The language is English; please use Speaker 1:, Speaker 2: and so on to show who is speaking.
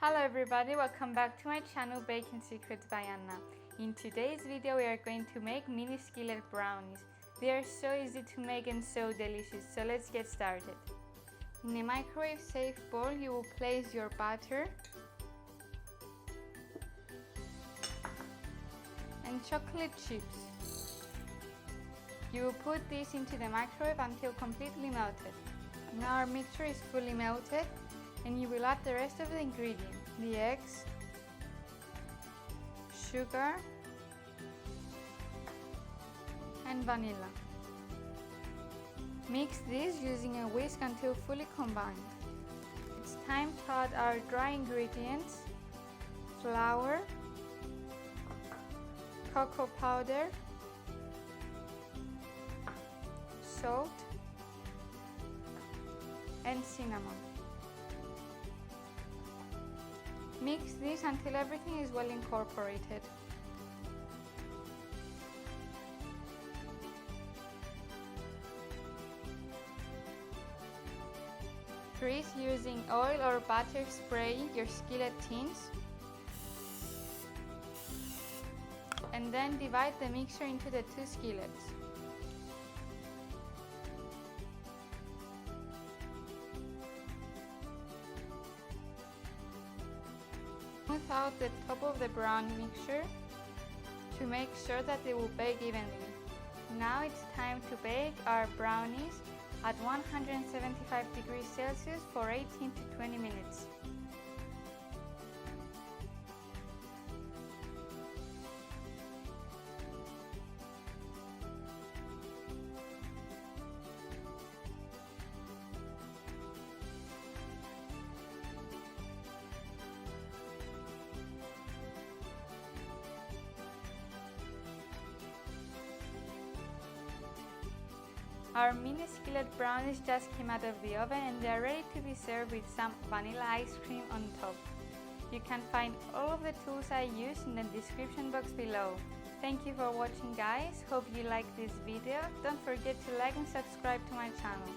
Speaker 1: Hello everybody, welcome back to my channel Baking Secrets by Anna. In today's video we are going to make mini skillet brownies. They are so easy to make and so delicious, so let's get started. In a microwave safe bowl you will place your butter and chocolate chips. You will put this into the microwave until completely melted. Now our mixture is fully melted and you will add the rest of the ingredients, the eggs, sugar and vanilla. Mix this using a whisk until fully combined. It's time to add our dry ingredients, flour, cocoa powder, salt and cinnamon. Mix this until everything is well incorporated. Grease using oil or butter spray your skillet tins and then divide the mixture into the two skillets. Smooth out the top of the brownie mixture to make sure that they will bake evenly. Now it's time to bake our brownies at 175 degrees Celsius for 18 to 20 minutes. Our mini skillet brownies just came out of the oven and they are ready to be served with some vanilla ice cream on top. You can find all of the tools I used in the description box below. Thank you for watching guys, hope you liked this video. Don't forget to like and subscribe to my channel.